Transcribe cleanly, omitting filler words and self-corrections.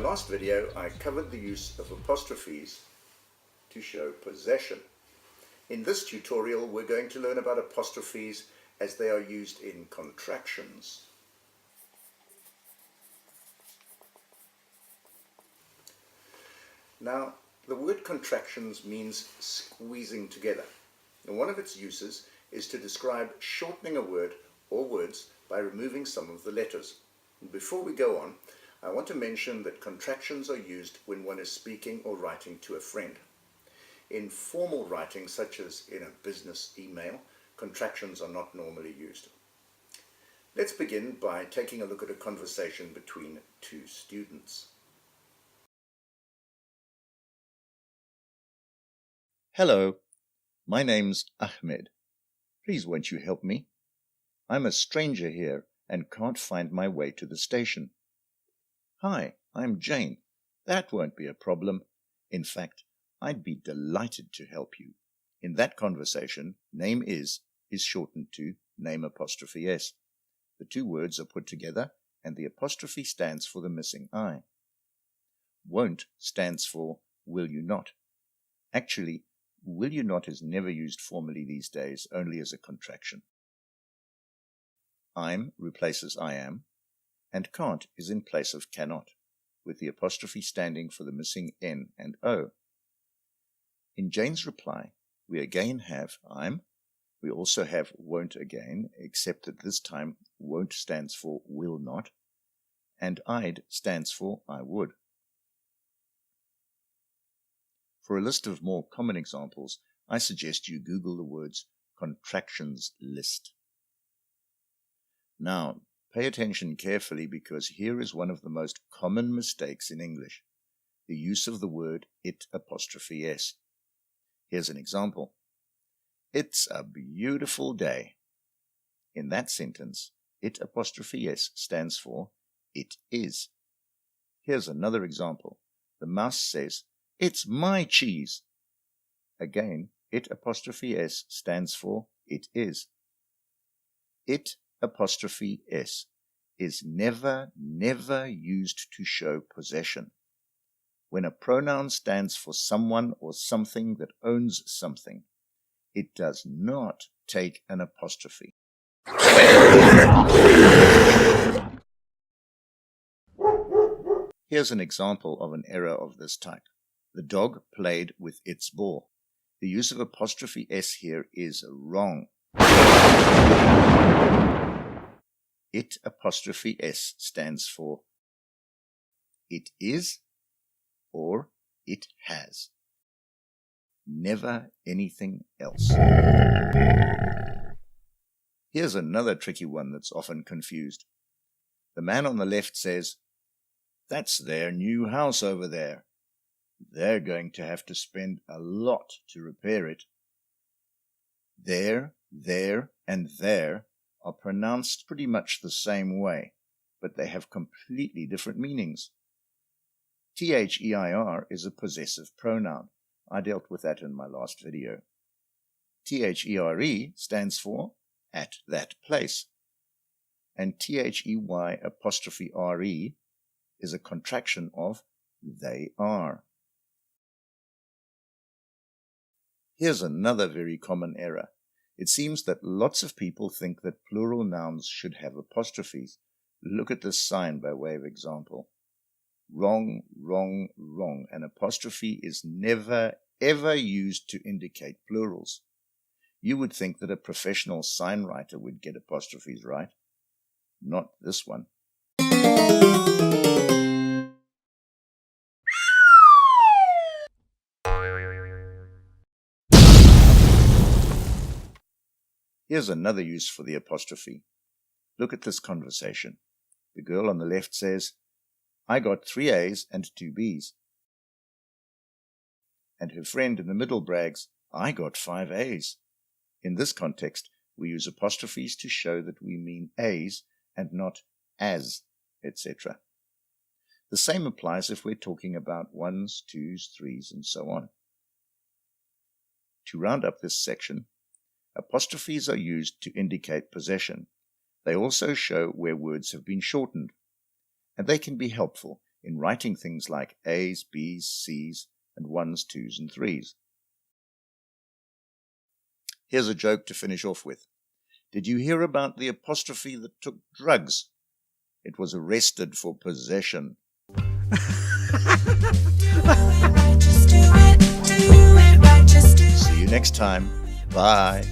last video, I covered the use of apostrophes to show possession. In this tutorial, we're going to learn about apostrophes as they are used in contractions. Now, the word contractions means squeezing together, and one of its uses is to describe shortening a word or words by removing some of the letters. And before we go on, I want to mention that contractions are used when one is speaking or writing to a friend. In formal writing, such as in a business email, contractions are not normally used. Let's begin by taking a look at a conversation between two students. Hello, my name's Ahmed. Please won't you help me? I'm a stranger here and can't find my way to the station. Hi, I'm Jane. That won't be a problem. In fact, I'd be delighted to help you. In that conversation, name is shortened to name apostrophe s. The two words are put together and the apostrophe stands for the missing I. Won't stands for will you not. Actually, will you not is never used formally these days, only as a contraction. I'm replaces I am, and can't is in place of cannot, with the apostrophe standing for the missing N and O. In Jane's reply, we again have I'm. We also have won't again, except that this time won't stands for will not, and I'd stands for I would. For a list of more common examples, I suggest you Google the words contractions list. Now, pay attention carefully because here is one of the most common mistakes in English, the use of the word it apostrophe s. Here's an example. It's a beautiful day. In that sentence, it apostrophe s stands for it is. Here's another example. The mouse says, it's my cheese. Again, it apostrophe s stands for it is. It apostrophe s is never used to show possession. When a pronoun stands for someone or something that owns something, it does not take an apostrophe. Here's an example of an error of this type. The dog played with its ball. The use of apostrophe s here is wrong. It apostrophe s stands for it is or it has. Never anything else. Here's another tricky one that's often confused. The man on the left says, that's their new house over there. They're going to have to spend a lot to repair it. There, and there are pronounced pretty much the same way, but they have completely different meanings. Ther is a possessive pronoun. I dealt with that in my last video. There stands for at that place. And they apostrophe re is a contraction of they are. Here's another very common error. It seems that lots of people think that plural nouns should have apostrophes. Look at this sign by way of example. Wrong, wrong, wrong. An apostrophe is never, ever used to indicate plurals. You would think that a professional sign writer would get apostrophes right. Not this one. Here's another use for the apostrophe. Look at this conversation. The girl on the left says, I got 3 A's and 2 B's. And her friend in the middle brags, I got 5 A's. In this context, we use apostrophes to show that we mean A's and not as, etc. The same applies if we're talking about 1s, 2s, 3s, and so on. To round up this section, apostrophes are used to indicate possession. They also show where words have been shortened, and they can be helpful in writing things like A's, B's, C's, and 1s, 2s, and 3s. Here's a joke to finish off with. Did you hear about the apostrophe that took drugs? It was arrested for possession. See you next time. Bye.